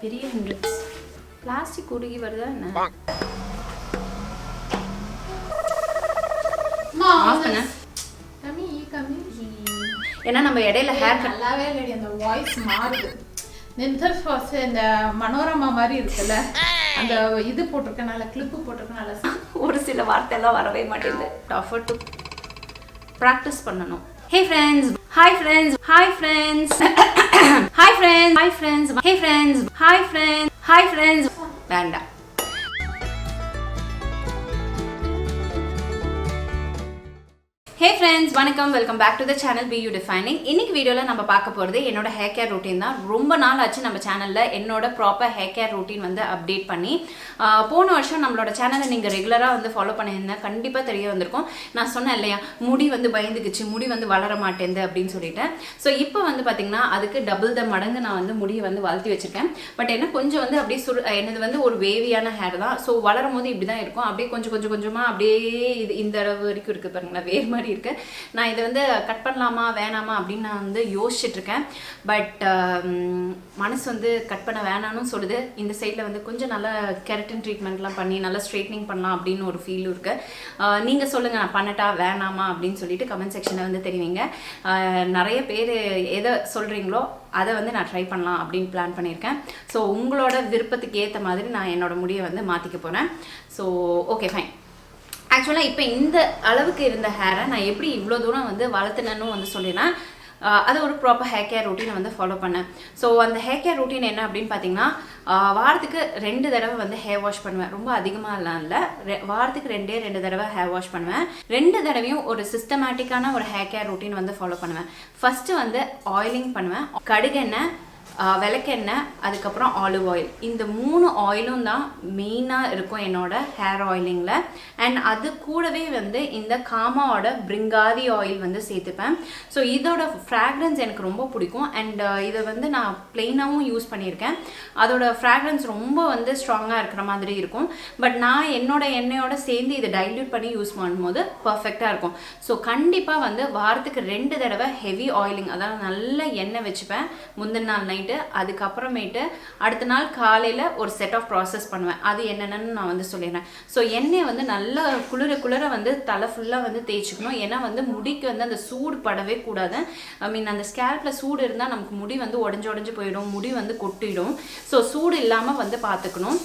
பெரிய hindrance. Plastic உருகி வருதா என்ன? ஏன்னா நம்ம இடையில ஹேர் கட் நல்லாவே இல்லடி, அந்த வாய்ஸ் மாறுது. இந்த மனோரமா மாதிரி இருக்குல்ல, அந்த இது போட்டிருக்கனால, கிளிப்பு போட்டிருக்கனால ஒரு சில வார்த்தை எல்லாம் வரவே மாட்டேங்குது. டஃபர் டு ப்ராக்டிஸ் பண்ணணும். Hey friends, hi friends, hi friends, hi friends, hi friends, hey friends, hi friends, hi friends. வேண்டாம். ஹே ஃப்ரெண்ட்ஸ், வணக்கம், welcome back to the channel BeYouDefining. இன்னைக்கு வீடியோவில் நம்ம பார்க்க போகிறது என்னோட ஹேர் கேர் ரொட்டீன் தான். ரொம்ப நாள் ஆச்சு நம்ம சேனலில் என்னோட ப்ராப்பர் ஹேர் கேர் ரொட்டீன் வந்து அப்டேட் பண்ணி. போன வருஷம் நம்மளோட சேனலை நீங்கள் ரெகுலராக வந்து ஃபாலோ பண்ணியிருந்தேன், கண்டிப்பாக தெரிய வந்திருக்கும். நான் சொன்னேன் இல்லையா, முடி வந்து பயந்துக்குச்சு, முடி வந்து வளர மாட்டேங்குது அப்படின்னு சொல்லிட்டேன். ஸோ இப்போ வந்து பார்த்தீங்கன்னா அதுக்கு டபுள் த மடங்கு நான் வந்து முடியை வந்து வளர்த்தி வச்சுருக்கேன். பட் என்ன கொஞ்சம் வந்து அப்படியே என்னது வந்து ஒரு வேவியான ஹேர் தான். ஸோ வளரும் போது இப்படி தான் இருக்கும். அப்படியே கொஞ்சமாக அப்படியே இந்த அளவு வரைக்கும் இருக்குது பாருங்களேன், வேறு மாதிரி இருக்கு. நான் இதை வந்து கட் பண்ணலாமா வேணாமா அப்படின்னு நான் வந்து யோசிச்சுட்டு இருக்கேன். பட் மனசு வந்து கட் பண்ண வேணாம்னு சொல்லுது. இந்த சைடில் வந்து கொஞ்சம் நல்லா கெரட்டின் ட்ரீட்மெண்ட்லாம் பண்ணி நல்லா ஸ்ட்ரைட்னிங் பண்ணலாம் அப்படின்னு ஒரு ஃபீல் இருக்கு. நீங்கள் சொல்லுங்கள், நான் பண்ணட்டா வேணாமா அப்படின்னு சொல்லிட்டு கமெண்ட் செக்ஷனில் வந்து தெரிவிங்க. நிறைய பேர் எதை சொல்கிறீங்களோ அதை வந்து நான் ட்ரை பண்ணலாம் அப்படின்னு பிளான் பண்ணியிருக்கேன். ஸோ உங்களோட விருப்பத்துக்கு ஏற்ற மாதிரி நான் என்னோட முடியை வந்து மாற்றிக்க போகிறேன். So okay, fine. ஆக்சுவலாக இப்போ இந்த அளவுக்கு இருந்த ஹேரை நான் எப்படி இவ்வளோ தூரம் வந்து வளர்த்துனேன்னு வந்து சொல்லினேன். அது ஒரு ப்ராப்பர் ஹேர் கேர் ரொட்டீனை வந்து ஃபாலோ பண்ணேன். ஸோ அந்த ஹேர் கேர் ரொட்டீன் என்ன அப்படின்னு பார்த்தீங்கன்னா, வாரத்துக்கு 2 தடவை வந்து ஹேர் வாஷ் பண்ணுவேன். ரொம்ப அதிகமாகலாம் இல்லை, வாரத்துக்கு 2 தடவை ஹேர் வாஷ் பண்ணுவேன். 2 தடவையும் ஒரு சிஸ்டமேட்டிக்கான ஒரு ஹேர் கேர் ரொட்டீன் வந்து ஃபாலோ பண்ணுவேன். ஃபஸ்ட்டு வந்து ஆயிலிங் பண்ணுவேன். கடுகெண்ணெய், விளக்கெண்ணெய், அதுக்கப்புறம் ஆலிவ் ஆயில். இந்த 3 ஆயிலும் தான் மெயினாக இருக்கும் என்னோட ஹேர் ஆயிலிங்கில். அண்ட் அது கூடவே வந்து இந்த காமாவோட பிரிங்காதி ஆயில் வந்து சேர்த்துப்பேன். ஸோ இதோட ஃப்ராக்ரன்ஸ் எனக்கு ரொம்ப பிடிக்கும். அண்ட் இதை வந்து நான் ப்ளெயினாகவும் யூஸ் பண்ணியிருக்கேன். அதோட ஃப்ராக்ரன்ஸ் ரொம்ப வந்து ஸ்ட்ராங்காக இருக்கிற மாதிரி இருக்கும். பட் நான் என்னோட எண்ணெயோட சேர்ந்து இதை டைல்யூட் பண்ணி யூஸ் பண்ணும்போது பர்ஃபெக்டாக இருக்கும். ஸோ கண்டிப்பாக வந்து வாரத்துக்கு 2 தடவை ஹெவி ஆயிலிங், அதாவது நல்ல எண்ணெய் வச்சுப்பேன் முந்தின நாள் நைட்டு. அதுக்கப்புறமேட்டு அடுத்த நாள் காலையில் ஒரு செட் ஆஃப் ப்ராசஸ் பண்ணுவேன். அது என்னென்னு நான் வந்து சொல்லிடுறேன். ஸோ எண்ணெயை வந்து நல்லா குளிர வந்து தலை ஃபுல்லாக வந்து தேய்ச்சிக்கணும். ஏன்னா வந்து முடிக்கு வந்து அந்த சூடு படவே கூடாது. ஐ மீன் அந்த ஸ்கேல்பில் சூடு இருந்தால் நமக்கு முடி வந்து உடஞ்சி போயிடும், முடி வந்து கொட்டிடும். ஸோ சூடு இல்லாமல் வந்து பார்த்துக்கணும்.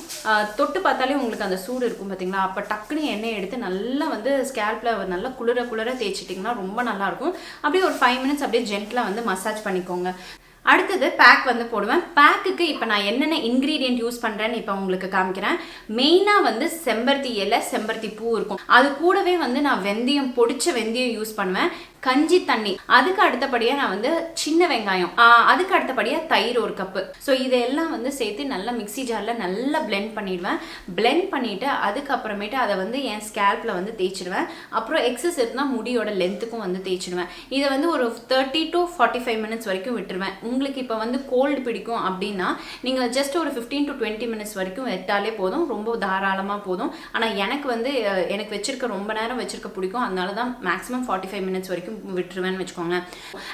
தொட்டு பார்த்தாலே உங்களுக்கு அந்த சூடு இருக்கும் பார்த்தீங்களா, அப்போ டக்குன்னு எண்ணெயை எடுத்து நல்லா வந்து ஸ்கேல்பில் நல்லா குளிர தேய்ச்சிட்டிங்கன்னா ரொம்ப நல்லாயிருக்கும். அப்படியே ஒரு 5 மினிட்ஸ் அப்படியே ஜென்டிலாக வந்து மசாஜ் பண்ணிக்கோங்க. அடுத்தது பேக் வந்து போடுவேன். பேக்குக்கு இப்போ நான் என்னென்ன இன்க்ரீடியன்ட் யூஸ் பண்ணுறேன்னு இப்போ உங்களுக்கு காமிக்கிறேன். மெயினாக வந்து செம்பருத்தி இலை, செம்பருத்தி பூ இருக்கும். அது கூடவே வந்து நான் பொடிச்ச வெந்தயம் யூஸ் பண்ணுவேன். கஞ்சி தண்ணி, அதுக்கு அடுத்தபடியாக நான் வந்து சின்ன வெங்காயம், அதுக்கு அடுத்தபடியாக தயிர் 1 கப்பு. ஸோ இதெல்லாம் வந்து சேர்த்து நல்லா மிக்ஸி ஜாரில் நல்லா பிளெண்ட் பண்ணிடுவேன். பிளெண்ட் பண்ணிவிட்டு அதுக்கப்புறமேட்டு அதை வந்து என் ஸ்கேல்பில் வந்து தேய்ச்சிடுவேன். அப்புறம் எக்ஸஸ் இருந்தால் முடியோட லென்த்துக்கும் வந்து தேய்ச்சிடுவேன். இதை வந்து ஒரு 30 to 45 மினிட்ஸ் வரைக்கும் விட்டுருவேன். உங்களுக்கு இப்போ வந்து கோல்டு பிடிக்கும் அப்படின்னா நீங்கள் ஜஸ்ட் ஒரு 15 to 20 மினிட்ஸ் வரைக்கும் விட்டாலே போதும், ரொம்ப தாராளமாக போதும். ஆனால் எனக்கு வச்சிருக்க ரொம்ப நேரம் வச்சிருக்க பிடிக்கும், அதனால தான் மேக்ஸிமம் 45 மினிட்ஸ் வரைக்கும் விட்டுருவேன்னு வச்சுக்கோங்க.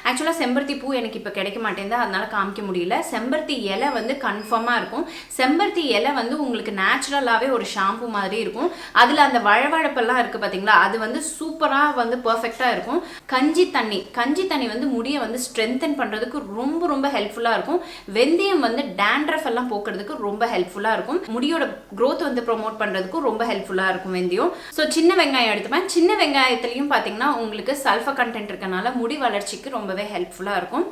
ஆக்சுவலாக செம்பருத்தி பூ எனக்கு இப்போ கிடைக்க மாட்டேங்குது, அதனால காமிக்க முடியல. செம்பருத்தி இலை வந்து கன்ஃபார்மாக இருக்கும். செம்பருத்தி இலை வந்து உங்களுக்கு நேச்சுரலாகவே ஒரு ஷாம்பு மாதிரி இருக்கும். அதில் அந்த வழவழப்பெல்லாம் இருக்குது பார்த்தீங்களா, அது வந்து சூப்பராக வந்து பர்ஃபெக்டாக இருக்கும். கஞ்சி தண்ணி வந்து முடியை வந்து ஸ்ட்ரென்தன் பண்ணுறதுக்கு ரொம்ப ஹெல்ப்ஃபுல்லாக இருக்கும். வெந்தயம் வந்து டேண்ட்ரஃப் எல்லாம் போக்குறதுக்கு ரொம்ப ஹெல்ப்ஃபுல்லாக இருக்கும். முடியோட க்ரோத் வந்து ப்ரொமோட் பண்ணுறதுக்கும் ரொம்ப ஹெல்ப்ஃபுல்லாக இருக்கும் வெந்தயம். ஸோ சின்ன வெங்காயம் எடுத்துப்பேன். சின்ன வெங்காயத்துலையும் பார்த்தீங்கன்னா உங்களுக்கு சல்ஃபர் கண்டென்ட் இருக்கனால முடி வளர்ச்சிக்கு ரொம்பவே ஹெல்ப்ஃபுல்லாக இருக்கும்.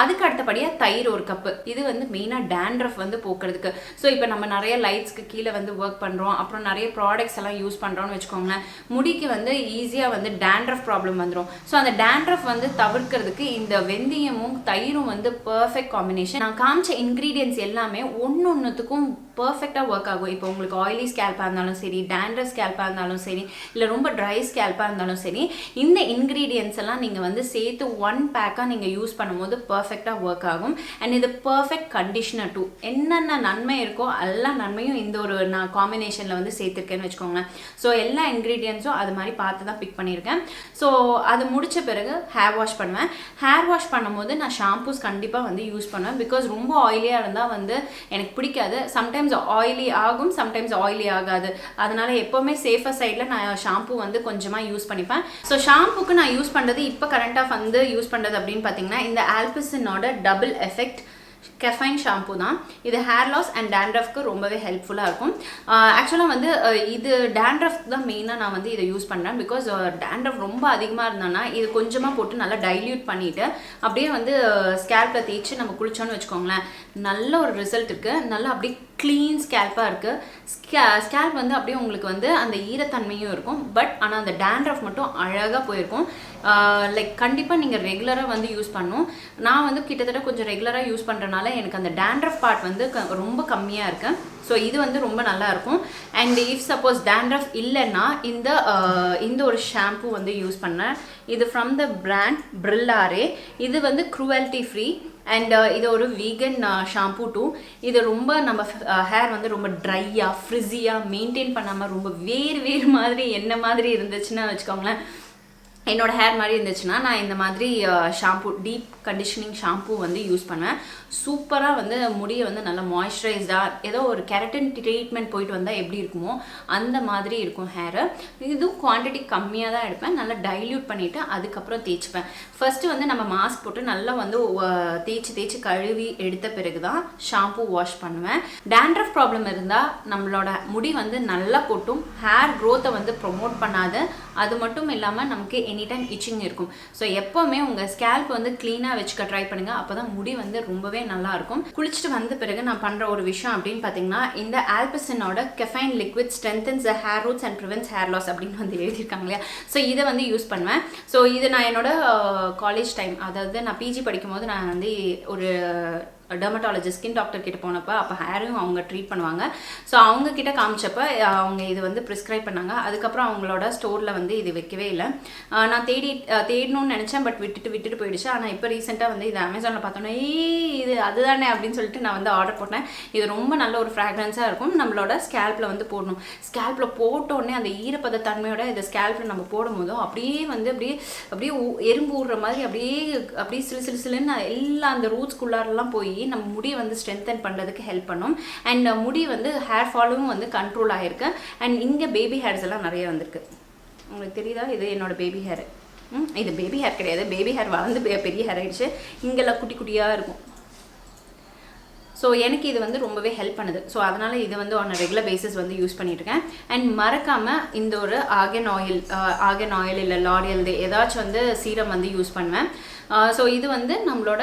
அதுக்கு அடுத்தபடியாக தயிர் 1 கப்பு. இது வந்து மெயினாக டேண்ட்ரஃப் வந்து போக்குறதுக்கு. ஸோ இப்போ நம்ம நிறைய லைட்ஸ்க்கு கீழே வந்து ஒர்க் பண்ணுறோம், அப்புறம் நிறைய ப்ராடக்ட்ஸ் எல்லாம் யூஸ் பண்ணுறோம்னு வச்சுக்கோங்களேன், முடிக்கு வந்து ஈஸியாக வந்து டேண்ட்ரஃப் ப்ராப்ளம் வந்துடும். ஸோ அந்த டேண்ட்ரஃப் வந்து தவிர்க்கிறதுக்கு இந்த வெந்தயமும் தயிரும் வந்து பர்ஃபெக்ட் காம்பினேஷன். நான் காமிச்ச இன்க்ரீடியன்ஸ் எல்லாமே ஒன்றுத்துக்கும் பர்ஃபெக்டாக ஒர்க் ஆகும். இப்போ உங்களுக்கு ஆயிலி ஸ்கேல்பாக இருந்தாலும் சரி, டேண்ட்ரஃப் ஸ்கேல்பாக இருந்தாலும் சரி, இல்லை ரொம்ப ட்ரை ஸ்கேல்பாக இருந்தாலும் சரி, இந்த இன்க்ரீடியன்ஸ் எல்லாம் நீங்கள் வந்து சேர்த்து ஒன் பேக்காக நீங்கள் யூஸ் பண்ணும்போது பர்ஃபெக்டாக ஒர்க் ஆகும். அண்ட் இது பர்ஃபெக்ட் கண்டிஷனர் டூ. என்னென்ன நன்மை இருக்கோ எல்லா நன்மையும் இந்த ஒரு நான் காம்பினேஷனில் வந்து சேர்த்துருக்கேன்னு வச்சுக்கோங்களேன். ஸோ எல்லா இன்க்ரீடியன்ஸும் அது மாதிரி பார்த்து தான் பிக் பண்ணியிருக்கேன். ஸோ அது முடித்த பிறகு ஹேர் வாஷ் பண்ணுவேன். ஹேர் வாஷ் பண்ணும்போது நான் ஷாம்பூஸ் கண்டிப்பாக வந்து யூஸ் பண்ணுவேன். பிகாஸ் ரொம்ப ஆயிலியாக இருந்தால் வந்து எனக்கு பிடிக்காது. சம்டைம்ஸ் ஆயிலி ஆகும், சம்டைம்ஸ் ஆயிலி ஆகாது. அதனால எப்போவுமே சேஃபர் சைடில் நான் ஷாம்பூ வந்து கொஞ்சமாக யூஸ் பண்ணிப்பேன். ஸோ ஷாம்புக்கு நான் யூஸ் பண்ணுறது இப்போ கரண்ட்டாக வந்து யூஸ் பண்ணுறது அப்படின்னு பார்த்தீங்கன்னா இந்த ஆல்பிசினோட டபுள் எஃபெக்ட் கெஃபைன் ஷாம்பு தான். இது ஹேர் லாஸ் அண்ட் டேண்ட்ரஃப்க்கு ரொம்பவே ஹெல்ப்ஃபுல்லாக இருக்கும். ஆக்சுவலாக வந்து இது டேண்ட்ரஃப்க்கு தான் மெயினாக நான் வந்து இதை யூஸ் பண்ணுறேன். பிகாஸ் டேண்ட்ரஃப் ரொம்ப அதிகமாக இருந்தோன்னா இது கொஞ்சமாக போட்டு நல்லா டைல்யூட் பண்ணிவிட்டு அப்படியே வந்து ஸ்கேல்பில் தேய்ச்சி நம்ம குளிச்சோன்னு வச்சுக்கோங்களேன், நல்ல ஒரு ரிசல்ட் இருக்குது. நல்லா அப்படியே க்ளீன் ஸ்கேல்பாக இருக்குது. ஸ்கேல்ப் வந்து அப்படியே உங்களுக்கு வந்து அந்த ஈரத்தன்மையும் இருக்கும். பட் ஆனால் அந்த டேண்ட்ரஃப் மட்டும் அழகாக போயிருக்கும். லைக் கண்டிப்பாக நீங்கள் ரெகுலராக வந்து யூஸ் பண்ணணும். நான் வந்து கிட்டத்தட்ட கொஞ்சம் ரெகுலராக யூஸ் பண்ணுறனால எனக்கு அந்த டேண்ட்ரஃப் பார்ட் வந்து ரொம்ப கம்மியாக இருக்கு. ஸோ இது வந்து ரொம்ப நல்லாயிருக்கும். அண்ட் இஃப் சப்போஸ் டேண்ட்ரஃப் இல்லைன்னா இந்த ஒரு ஷாம்பு வந்து யூஸ் பண்ணேன். இது ஃப்ரம் த பிராண்ட் பிரில்லாரே. இது வந்து க்ரூவல்ட்டி ஃப்ரீ அண்ட் இது ஒரு வீகன் ஷாம்பூ டூ. இது ரொம்ப நம்ம ஹேர் வந்து ரொம்ப ட்ரையாக ஃப்ரிஸியாக மெயின்டைன் பண்ணாமல் ரொம்ப வேறு மாதிரி என்ன மாதிரி இருந்துச்சுன்னா வச்சுக்கோங்களேன், என்னோட ஹேர் மாதிரி இருந்துச்சுன்னா நான் இந்த மாதிரி ஷாம்பூ டீப் கண்டிஷனிங் ஷாம்பூ வந்து யூஸ் பண்ணுவேன். சூப்பராக வந்து முடியை வந்து நல்லா மாய்ஸ்சரைஸ்டாக ஏதோ ஒரு கெரட்டின் ட்ரீட்மெண்ட் போயிட்டு வந்தால் எப்படி இருக்குமோ அந்த மாதிரி இருக்கும் ஹேரு. இதுவும் குவான்டிட்டி கம்மியாக தான் எடுப்பேன். நல்லா டைல்யூட் பண்ணிவிட்டு அதுக்கப்புறம் தேய்ச்சிப்பேன். ஃபஸ்ட்டு வந்து நம்ம மாஸ்க் போட்டு நல்லா வந்து தேய்ச்சி கழுவி எடுத்த பிறகு தான் ஷாம்பூ வாஷ் பண்ணுவேன். டேண்ட்ரஃப் ப்ராப்ளம் இருந்தால் நம்மளோட முடி வந்து நல்லா கொட்டும், ஹேர் க்ரோத்தை வந்து ப்ரொமோட் பண்ணாது. அது மட்டும் இல்லாமல் நமக்கு எனி டைம் இச்சிங் இருக்கும். ஸோ எப்போவுமே உங்கள் ஸ்கேல்ப் வந்து க்ளீனாக வச்சுக்க ட்ரை பண்ணுங்கள். அப்போ தான் முடி வந்து ரொம்பவே நல்லா இருக்கும். குளிச்சுட்டு வந்த பிறகு நான் பண்ணுற ஒரு விஷயம் அப்படின்னு பார்த்தீங்கன்னா இந்த ஆல்பிசினோட caffeine liquid strengthens the hair roots and prevents hair loss அப்படின்னு வந்து எழுதியிருக்காங்க இல்லையா. ஸோ இதை வந்து யூஸ் பண்ணுவேன். ஸோ இது நான் என்னோட காலேஜ் டைம், அதாவது நான் பிஜி படிக்கும்போது நான் வந்து ஒரு டெர்மட்டாலஜிஸ்ட் ஸ்கின் டாக்டர் கிட்ட போனப்போ அப்போ ஹேரும் அவங்க ட்ரீட் பண்ணுவாங்க. ஸோ அவங்க கிட்ட காமிச்சப்போ அவங்க இது வந்து ப்ரிஸ்கிரைப் பண்ணாங்க. அதுக்கப்புறம் அவங்களோட ஸ்டோரில் வந்து இது வைக்கவே இல்லை. நான் தேடணும்னு நினச்சேன், பட் விட்டுட்டு போயிடுச்சு. ஆனால் இப்போ ரீசெண்டாக வந்து இது அமேசானில் பார்த்தோன்னா இது அதுதானே அப்படின்னு சொல்லிட்டு நான் வந்து ஆர்டர் போட்டேன். இது ரொம்ப நல்ல ஒரு ஃப்ராக்ரன்ஸாக இருக்கும். நம்மளோட ஸ்கேல்பில் வந்து போடணும். ஸ்கேல்பில் போட்டோடனே அந்த ஈரப்பத தன்மையோட இதை ஸ்கேல்பில் நம்ம போடும் போதும் அப்படியே வந்து அப்படியே எறும்பு ஊடுற மாதிரி அப்படியே சிலுன்னு எல்லா அந்த ரூட்ஸ்குள்ளாரெல்லாம் போய் நம்ம முடி வந்து ஸ்ட்ரென்தன் பண்ணுறதுக்கு ஹெல்ப் பண்ணும். அண்ட் முடி வந்து ஹேர் ஃபாலும் வந்து கண்ட்ரோல் ஆகிருக்கு. அண்ட் இங்கே பேபி ஹேர்ஸ் எல்லாம் நிறைய வந்திருக்கு. உங்களுக்கு தெரியுதா? இது என்னோட பேபி ஹேர். இது பேபி ஹேர் கிடையாது, பேபி ஹேர் வளர்ந்து பெரிய ஹேர் ஆகிடுச்சு. இங்கெல்லாம் குட்டி குட்டியாக இருக்கும். ஸோ எனக்கு இது வந்து ரொம்பவே ஹெல்ப் பண்ணுது. ஸோ அதனால் இது வந்து ஆன் ரெகுலர் பேசிஸ் வந்து யூஸ் பண்ணிட்டுருக்கேன். அண்ட் மறக்காமல் இந்த ஒரு ஆர்கன் ஆயில் இல்லை லாரியல் ஏதாச்சும் வந்து சீரம் வந்து யூஸ் பண்ணுவேன். ஸோ இது வந்து நம்மளோட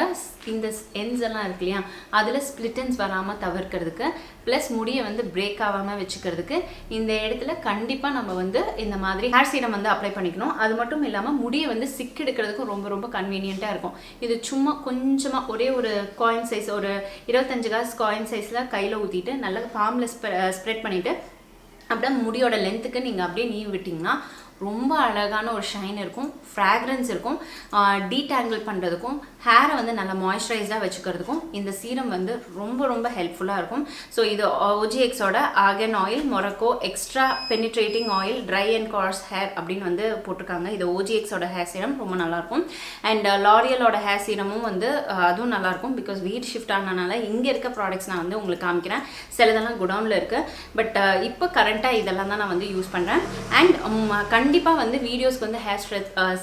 இந்த எண்ட்ஸ் எல்லாம் இருக்கு இல்லையா, அதில் ஸ்ப்ளிட்டன்ஸ் வராமல் தவிர்க்கிறதுக்கு, ப்ளஸ் முடியை வந்து பிரேக் ஆகாமல் வச்சுக்கிறதுக்கு இந்த இடத்துல கண்டிப்பாக நம்ம வந்து இந்த மாதிரி ஹேர் சீரம் வந்து அப்ளை பண்ணிக்கணும். அது மட்டும் இல்லாமல் முடியை வந்து சிக் எடுக்கிறதுக்கும் ரொம்ப கன்வீனியண்ட்டாக இருக்கும். இது சும்மா கொஞ்சமாக ஒரே ஒரு காயின் சைஸ், ஒரு 25 காசு காயின் சைஸில் கையில் ஊற்றிட்டு நல்லா பாம்பில் ஸ்ப்ரெட் பண்ணிவிட்டு அப்படியே முடியோட லென்த்துக்கு நீங்கள் அப்படியே நீவி விட்டிங்கன்னா ரொம்ப அழகான ஒரு ஷைன் இருக்கும், ஃப்ராக்ரன்ஸ் இருக்கும். டீடாங்கிள் பண்ணுறதுக்கும் ஹேரை வந்து நல்லா மாய்ஸ்சரைஸ்டாக வச்சுக்கிறதுக்கும் இந்த சீரம் வந்து ரொம்ப ஹெல்ப்ஃபுல்லாக இருக்கும். ஸோ இது OGXோட argan oil Morocco extra penetrating oil dry and coarse hair அப்படின்னு வந்து போட்டிருக்காங்க. இது OGXோட ஹேர் சீரம் ரொம்ப நல்லாயிருக்கும். அண்ட் லாரியலோட ஹேர் சீரமும் வந்து அதுவும் நல்லாயிருக்கும். பிகாஸ் வீட் ஷிஃப்ட் ஆனதுனால இங்கே இருக்க ப்ராடக்ட்ஸ் நான் வந்து உங்களுக்கு காமிக்கிறேன். சிலதெல்லாம் குடவுனில் இருக்குது. பட் இப்போ கரண்ட்டாக இதெல்லாம் தான் நான் வந்து யூஸ் பண்ணுறேன். அண்ட் கண்டிப்பாக வந்து வீடியோஸ்க்கு வந்து ஹேர்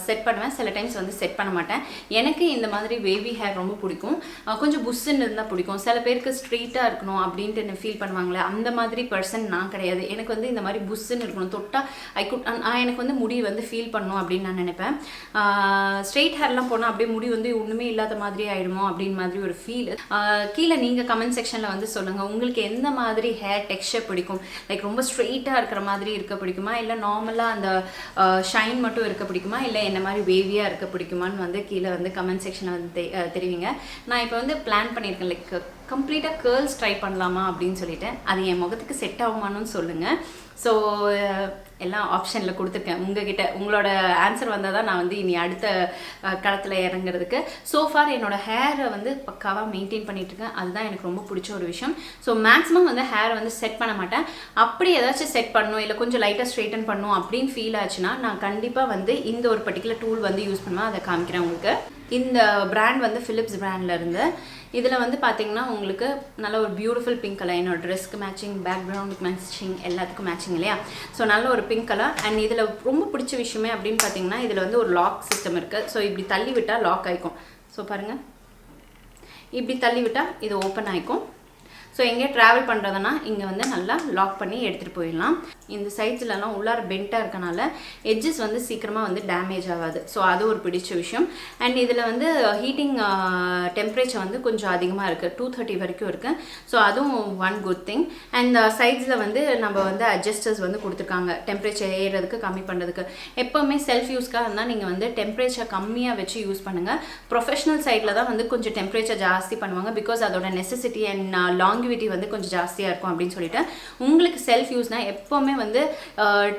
செட் பண்ணுவேன். சில டைம்ஸ் வந்து செட் பண்ண மாட்டேன். எனக்கு இந்த மாதிரி வேவி ஹேர் ரொம்ப பிடிக்கும். கொஞ்சம் புஷ்ஷுன்னு இருந்தால் பிடிக்கும். சில பேருக்கு ஸ்ட்ரெயிட்டாக இருக்கணும் அப்படின்ட்டு ஃபீல் பண்ணுவாங்களே, அந்த மாதிரி பர்சன் நான் கிடையாது. எனக்கு வந்து இந்த மாதிரி புஷ்ஷுன்னு இருக்கணும், தொட்டால் எனக்கு வந்து முடி வந்து ஃபீல் பண்ணணும் அப்படின்னு நான் நினைப்பேன். ஸ்ட்ரெயிட் ஹேர்லாம் போனால் அப்படியே முடி வந்து ஒன்றுமே இல்லாத மாதிரி ஆகிடுமோ அப்படின்னு மாதிரி ஒரு ஃபீல். கீழே நீங்கள் கமெண்ட் செக்ஷனில் வந்து சொல்லுங்கள், உங்களுக்கு எந்த மாதிரி ஹேர் டெக்ஸ்சர் பிடிக்கும். லைக் ரொம்ப ஸ்ட்ரெயிட்டாக இருக்கிற மாதிரி இருக்க பிடிக்குமா, இல்லை நார்மலாக அந்த ஷைன் மட்டும் இருக்க பிடிக்குமா, இல்லை என்ன மாதிரி வேவியாக இருக்க பிடிக்குமான்னு வந்து கீழே வந்து கமெண்ட் செக்ஷனில் வந்து தெரிவிங்க. நான் இப்போ வந்து பிளான் பண்ணியிருக்கேன். லைக் கம்ப்ளீட்டாக கேர்ள்ஸ் ட்ரை பண்ணலாமா அப்படின்னு சொல்லிட்டு அது என் முகத்துக்கு செட் ஆகுமான்னு சொல்லுங்கள். ஸோ எல்லாம் ஆப்ஷனில் கொடுத்துருக்கேன் உங்ககிட்ட. உங்களோட ஆன்சர் வந்தால் தான் நான் வந்து இனி அடுத்த களத்தில் இறங்குறதுக்கு. ஸோஃபார் என்னோடய ஹேரை வந்து பக்காவாக மெயின்டைன் பண்ணிகிட்ருக்கேன். அதுதான் எனக்கு ரொம்ப பிடிச்ச ஒரு விஷயம். ஸோ மேக்ஸிமம் வந்து ஹேரை வந்து செட் பண்ண மாட்டேன். அப்படி ஏதாச்சும் செட் பண்ணணும் இல்லை கொஞ்சம் லைட்டாக ஸ்ட்ரெயிட்டன் பண்ணணும் அப்படின்னு ஃபீல் ஆச்சுன்னா நான் கண்டிப்பாக வந்து இந்த ஒரு பர்டிகுலர் டூல் வந்து யூஸ் பண்ணுவேன். அதை காமிக்கிறேன் உங்களுக்கு. இந்த பிராண்ட் வந்து ஃபிலிப்ஸ் பிராண்டில் இருந்து. இதில் வந்து பார்த்தீங்கன்னா உங்களுக்கு நல்ல ஒரு பியூட்டிஃபுல் பிங்க் கலர். என்னோட ட்ரெஸ்க்கு மேட்சிங், பேக்ரவுண்டுக்கு மேட்சிங், எல்லாத்துக்கும் மேட்சிங் இல்லையா? ஸோ நல்ல ஒரு பிங்க் கலர். அண்ட் இதில் ரொம்ப பிடிச்ச விஷயமே அப்படின்னு பார்த்தீங்கன்னா இதில் வந்து ஒரு லாக் சிஸ்டம் இருக்குது. ஸோ இப்படி தள்ளி விட்டால் லாக் ஆகிக்கும். ஸோ பாருங்கள், இப்படி தள்ளி விட்டால் இது ஓப்பன் ஆகிக்கும். ஸோ எங்கேயே ட்ராவல் பண்ணுறதுனா இங்கே வந்து நல்லா லாக் பண்ணி எடுத்துகிட்டு போயிடலாம். இந்த சைட்ஸ்லலாம் உள்ளார பெண்ட்டாக இருக்கனால எட்ஜஸ் வந்து சீக்கிரமாக வந்து டேமேஜ் ஆகாது. ஸோ அது ஒரு பிடிச்ச விஷயம். அண்ட் இதில் வந்து ஹீட்டிங் டெம்பரேச்சர் வந்து கொஞ்சம் அதிகமாக இருக்குது, 230 வரைக்கும் இருக்குது. ஸோ அதுவும் ஒன் குட் திங். அண்ட் சைட்ஸில் வந்து நம்ம வந்து அட்ஜஸ்டர்ஸ் வந்து கொடுத்துருக்காங்க டெம்பரேச்சர் ஏறுறதுக்கு, கம்மி பண்ணுறதுக்கு. எப்போவுமே செல்ஃப் யூஸ்க்காக இருந்தால் நீங்கள் வந்து டெம்பரேச்சர் கம்மியாக வச்சு யூஸ் பண்ணுங்கள். ப்ரொஃபஷனல் சைடில் தான் வந்து கொஞ்சம் டெம்பரேச்சர் ஜாஸ்தி பண்ணுவாங்க. பிகாஸ் அதோட நெசசிட்டி அண்ட் லாங்கிவிட்டி வந்து கொஞ்சம் ஜாஸ்தியாக இருக்கும் அப்படின்னு சொல்லிட்டு. உங்களுக்கு செல்ஃப் யூஸ்னால் எப்போவுமே வந்து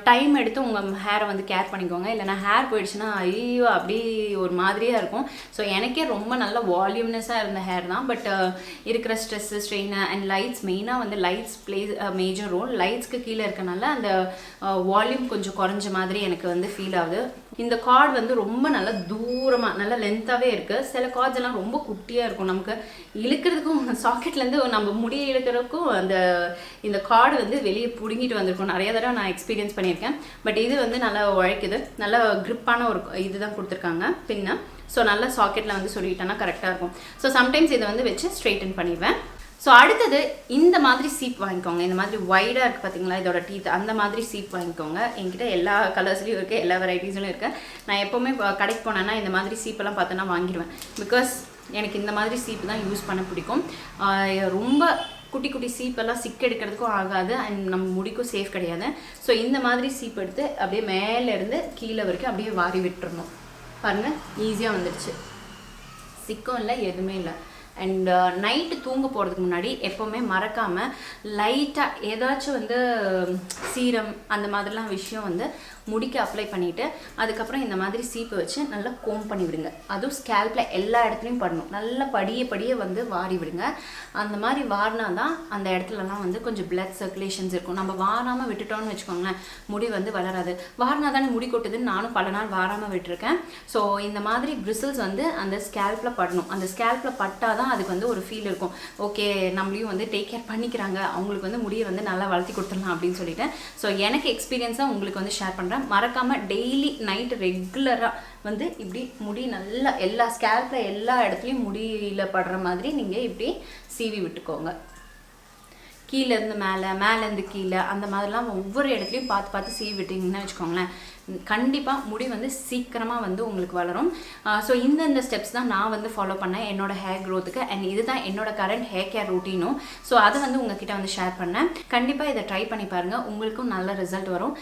டைம் எடுத்து உங்கள் ஹேரை வந்து கேர் பண்ணிக்கோங்க. இல்லைனா ஹேர் போயிடுச்சுன்னா ஐயோ அப்படி ஒரு மாதிரியாக இருக்கும். ஸோ எனக்கே ரொம்ப நல்ல வால்யூம்னஸாக இருந்த ஹேர் தான். பட் இருக்கிற ஸ்ட்ரெஸ்ஸு, ஸ்ட்ரெயின் அண்ட் லைட்ஸ், மெயினாக வந்து லைட்ஸ் பிளேஸ் மேஜர் ரோல். லைட்ஸ்க்கு கீழே இருக்கனால அந்த வால்யூம் கொஞ்சம் குறைஞ்ச மாதிரி எனக்கு வந்து ஃபீல் ஆகுது. இந்த கார்டு வந்து ரொம்ப நல்லா தூரமாக நல்லா லென்த்தாகவே இருக்குது. சில கார்ட்ஸ் எல்லாம் ரொம்ப குட்டியாக இருக்கும். நமக்கு இழுக்கிறதுக்கும் சாக்கெட்லேருந்து நம்ம முடியை இழுக்கிறதுக்கும் இந்த கார்டு வந்து வெளியே பிடுங்கிட்டு வந்திருக்கும். நிறைய தடவை நான் எக்ஸ்பீரியன்ஸ் பண்ணியிருக்கேன். பட் இது வந்து நல்லா உழைக்குது. நல்லா க்ரிப்பான ஒரு இதுதான் கொடுத்துருக்காங்க பின்ன. ஸோ நல்லா சாக்கெட்டில் வந்து சொல்லிட்டேன்னா கரெக்டாக இருக்கும். ஸோ சம்டைம்ஸ் இதை வந்து வச்சு ஸ்ட்ரெயிட்டன் பண்ணிடுவேன். ஸோ அடுத்தது இந்த மாதிரி சீப் வாங்கிக்கோங்க. இந்த மாதிரி வைடாக இருக்குது பார்த்தீங்களா இதோட டீத், அந்த மாதிரி சீப் வாங்கிக்கோங்க. என்கிட்ட எல்லா கலர்ஸ்லையும் இருக்குது, எல்லா வெரைட்டிஸ்லையும் இருக்குது. நான் எப்போவுமே கடைக்கு போனேன்னா இந்த மாதிரி சீப்பெல்லாம் பார்த்தோன்னா வாங்கிடுவேன். பிகாஸ் எனக்கு இந்த மாதிரி சீப்பு தான் யூஸ் பண்ண பிடிக்கும். ரொம்ப குட்டி குட்டி சீப்பெல்லாம் சிக்கெடுக்கிறதுக்கும் ஆகாது அண்ட் நம்ம முடிக்கும் சேஃப் கிடையாது. ஸோ இந்த மாதிரி சீப் எடுத்து அப்படியே மேலேருந்து கீழே வரைக்கும் அப்படியே வாரி விட்டுறணும். பாருங்கள், ஈஸியாக வந்துடுச்சு. சிக்கும் இல்லை, எதுவுமே இல்லை. அண்ட் நைட்டு தூங்க போகிறதுக்கு முன்னாடி எப்போவுமே மறக்காமல் லைட்டாக ஏதாச்சும் வந்து சீரம் அந்த மாதிரிலாம் விஷயம் வந்து முடிக்க அப்ளை பண்ணிவிட்டு அதுக்கப்புறம் இந்த மாதிரி சீப்பை வச்சு நல்லா கோம் பண்ணி விடுங்க. அதுவும் ஸ்கேல்பில் எல்லா இடத்துலையும் படணும். நல்லா படியே வந்து வாரி விடுங்க. அந்த மாதிரி வாரினா தான் அந்த இடத்துலலாம் வந்து கொஞ்சம் பிளட் சர்க்குலேஷன்ஸ் இருக்கும். நம்ம வாராமல் விட்டுட்டோம்னு வச்சுக்கோங்களேன், முடி வந்து வளராது. வாரினா தானே முடி கொட்டுதுன்னு நானும் பல நாள் வாராமல் விட்டுருக்கேன். ஸோ இந்த மாதிரி பிரிசில்ஸ் வந்து அந்த ஸ்கேல்பில் படணும். அந்த ஸ்கேல்பில் பட்டால் தான் அதுக்கு வந்து ஒரு ஃபீல் இருக்கும். ஓகே, நம்மளையும் வந்து டேக் கேர் பண்ணிக்கிறாங்க, அவங்களுக்கு வந்து முடியை வந்து நல்லா வளர்த்தி கொடுத்துடலாம் அப்படின்னு சொல்லிட்டு. ஸோ எனக்கு எக்ஸ்பீரியன்ஸாக உங்களுக்கு வந்து ஷேர் பண்ணுறேன். மறக்காமல் டெய்லி நைட்டு ரெகுலராக வந்து இப்படி முடி நல்லா எல்லா ஸ்கேல்பில் எல்லா இடத்துலையும் முடியில் படுற மாதிரி நீங்கள் இப்படி சீவி விட்டுக்கோங்க. கீழேருந்து மேலே, மேலேருந்து கீழே, அந்த மாதிரிலாம் ஒவ்வொரு இடத்துலையும் பார்த்து சீவி விட்டிங்கன்னு வச்சுக்கோங்களேன், கண்டிப்பாக முடி வந்து சீக்கிரமாக வந்து உங்களுக்கு வளரும். ஸோ இந்த ஸ்டெப்ஸ் தான் நான் வந்து ஃபாலோ பண்ணேன் என்னோட ஹேர் க்ரோத்துக்கு. அண்ட் இதுதான் என்னோட கரண்ட் ஹேர் கேர் ரூட்டீனும். ஸோ அதை வந்து உங்ககிட்ட வந்து ஷேர் பண்ணேன். கண்டிப்பாக இதை ட்ரை பண்ணி பாருங்கள், உங்களுக்கும் நல்ல ரிசல்ட் வரும்.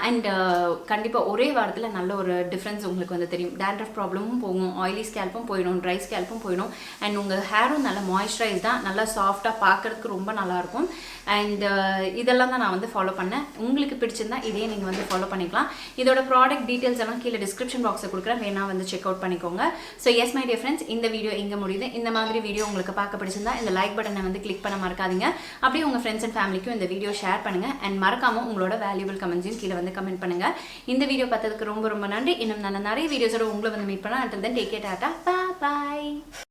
அண்ட் கண்டிப்பாக ஒரே வாரத்தில் நல்ல ஒரு டிஃப்ரென்ஸ் உங்களுக்கு வந்து தெரியும். டேண்ட்ரஃப் ப்ராப்ளமும் போகும், ஆயிலி ஸ்கேல்ப்பும் போயிடும், ட்ரை ஸ்கேல்ப்பும் போயிடும். அண்ட் உங்கள் ஹேரும் நல்ல மாய்ஸ்சரைஸ்டாக நல்லா சாஃப்டாக பார்க்குறதுக்கு ரொம்ப நல்லாயிருக்கும். அண்ட் இதெல்லாம் தான் நான் வந்து ஃபாலோ பண்ணேன். உங்களுக்கு பிடிச்சிருந்தா இதே நீங்கள் வந்து ஃபாலோ பண்ணிக்கலாம். இதோட ப்ராடக்ட் டீட்டெயில்ஸ் எல்லாம் கீழே டிஸ்கிரிப்ஷன் பாக்ஸில் கொடுக்குறேன், வேணா வந்து செக் அவுட் பண்ணிக்கோங்க. So S my dear friends, இந்த வீடியோ இங்கே முடியுது. இந்த மாதிரி வீடியோ உங்களுக்கு பார்க்க பிடிச்சிருந்தா இந்த லைக் பட்டனை வந்து கிளிக் பண்ண மறக்காதீங்க. அப்படியே உங்கள் ஃப்ரெண்ட்ஸ் அண்ட் ஃபேமிலிக்கும் இந்த வீடியோ ஷேர் பண்ணுங்கள். அண்ட் மறக்காமல் உங்களோட வேல்யூபிள் கமெண்ட்ஸையும் கீழே வந்து கமெண்ட் பண்ணுங்கள். இந்த வீடியோ பார்த்ததுக்கு ரொம்ப ரொம்ப நன்றி. இன்னும் நல்ல நிறைய வீடியோஸோட உங்களை வந்து மீட் பண்ணலாம். until then take care, Tata, bye.